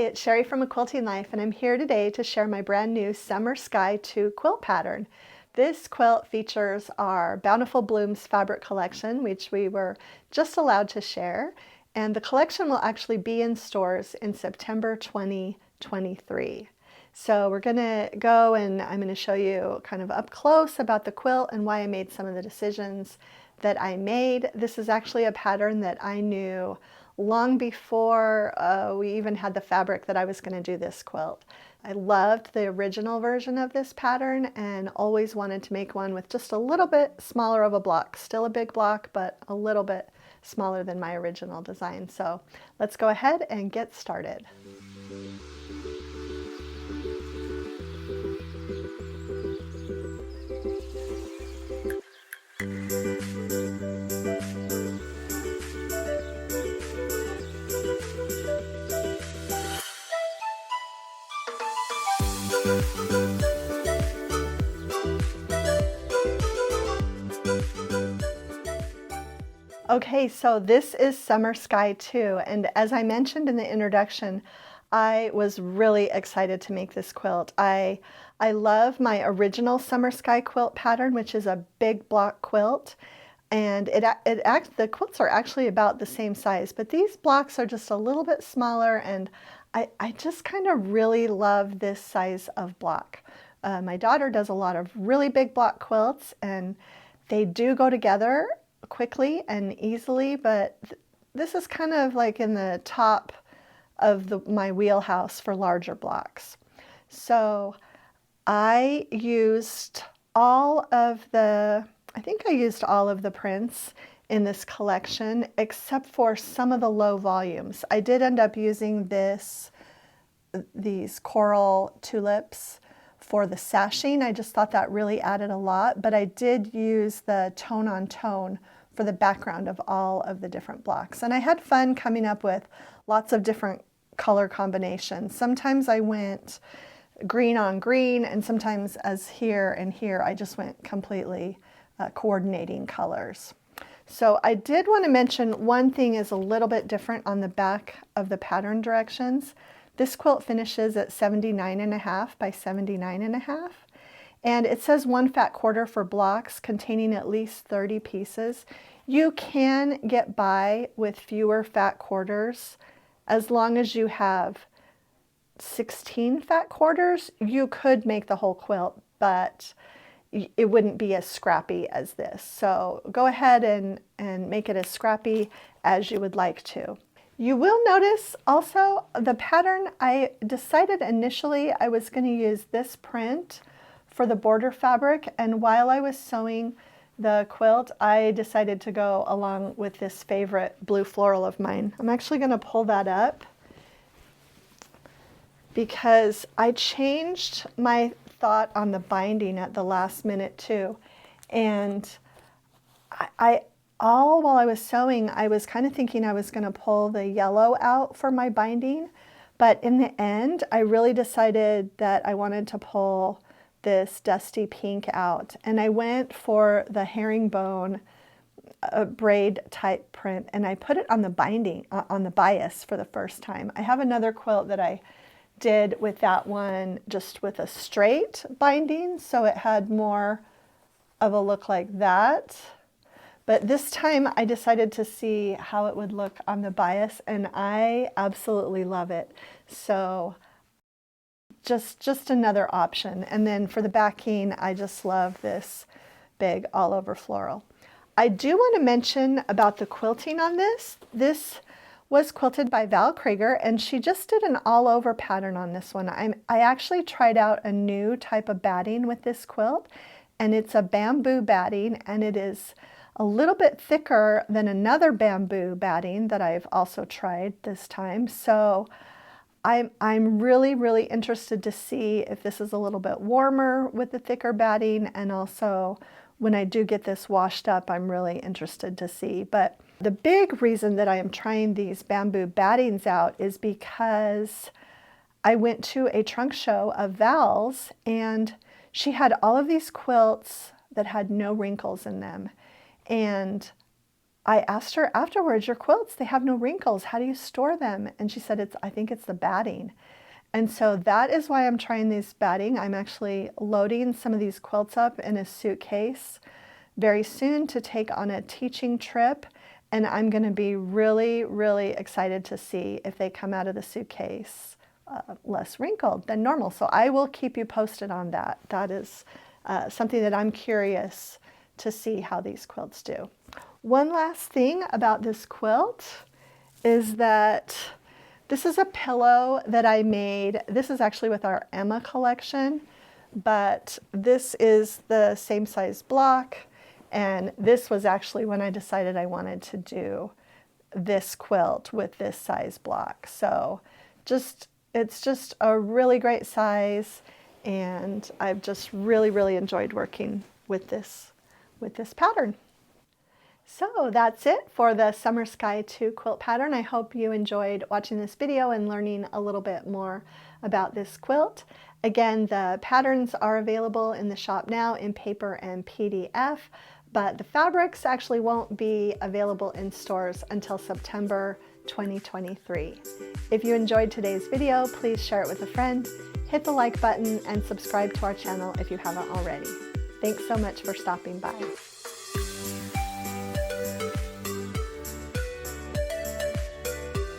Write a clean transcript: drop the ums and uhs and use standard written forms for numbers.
it's Sherri from A Quilting Life, and I'm here today to share my brand new Summer Sky 2 quilt pattern. This quilt features our Bountiful Blooms fabric collection, which we were just allowed to share, and the collection will actually be in stores in September 2023. So we're going to go and I'm going to show you kind of up close about the quilt and why I made some of the decisions that I made. This is actually a pattern that I knew long before we even had the fabric that I was going to do this quilt. I loved the original version of this pattern and always wanted to make one with just a little bit smaller of a block. Still a big block, but a little bit smaller than my original design. So let's go ahead and get started. Okay, so this is Summer Sky 2, and as I mentioned in the introduction, I was really excited to make this quilt. I love my original Summer Sky quilt pattern, which is a big block quilt, and the quilts are actually about the same size, but these blocks are just a little bit smaller, and I just kind of really love this size of block. My daughter does a lot of really big block quilts, and they do go together quickly and easily, but this is kind of like in the top of my wheelhouse for larger blocks. So I used I think I used all of the prints in this collection except for some of the low volumes. I did end up using these coral tulips for the sashing. I just thought that really added a lot, but I did use the tone on tone for the background of all of the different blocks. And I had fun coming up with lots of different color combinations. Sometimes I went green on green, and sometimes as here and here, I just went completely coordinating colors. So I did want to mention one thing is a little bit different on the back of the pattern directions. This quilt finishes at 79.5 by 79.5. And it says 1 fat quarter for blocks containing at least 30 pieces. You can get by with fewer fat quarters as long as you have 16 fat quarters. You could make the whole quilt, but it wouldn't be as scrappy as this. So go ahead and make it as scrappy as you would like to. You will notice also the pattern, I decided initially I was going to use this print for the border fabric, and while I was sewing the quilt, I decided to go along with this favorite blue floral of mine. I'm actually going to pull that up because I changed my thought on the binding at the last minute too. And while I was sewing, I was kind of thinking I was going to pull the yellow out for my binding, but in the end, I really decided that I wanted to pull this dusty pink out, and I went for the herringbone braid type print, and I put it on the binding, on the bias for the first time. I have another quilt that I did with that one just with a straight binding, so it had more of a look like that. But this time I decided to see how it would look on the bias, and I absolutely love it. So just another option. And then for the backing, I just love this big all over floral. I do want to mention about the quilting on this. This was quilted by Val Krager, and she just did an all over pattern on this one. I actually tried out a new type of batting with this quilt, and it's a bamboo batting, and it is a little bit thicker than another bamboo batting that I've also tried this time. So I'm really interested to see if this is a little bit warmer with the thicker batting, and also when I do get this washed up, I'm really interested to see. But the big reason that I am trying these bamboo battings out is because I went to a trunk show of Val's, and she had all of these quilts that had no wrinkles in them. And I asked her afterwards, your quilts, they have no wrinkles. How do you store them? And she said, I think it's the batting. And so that is why I'm trying this batting. I'm actually loading some of these quilts up in a suitcase very soon to take on a teaching trip. And I'm going to be really, really excited to see if they come out of the suitcase less wrinkled than normal. So I will keep you posted on that. That is something that I'm curious to see how these quilts do. One last thing about this quilt is that this is a pillow that I made. This is actually with our Emma collection, but this is the same size block. And this was actually when I decided I wanted to do this quilt with this size block. So it's just a really great size, and I've just really, really enjoyed working with this pattern. So that's it for the Summer Sky 2 quilt pattern. I hope you enjoyed watching this video and learning a little bit more about this quilt. Again, the patterns are available in the shop now in paper and PDF, but the fabrics actually won't be available in stores until September 2023. If you enjoyed today's video, please share it with a friend, hit the like button, and subscribe to our channel if you haven't already. Thanks so much for stopping by.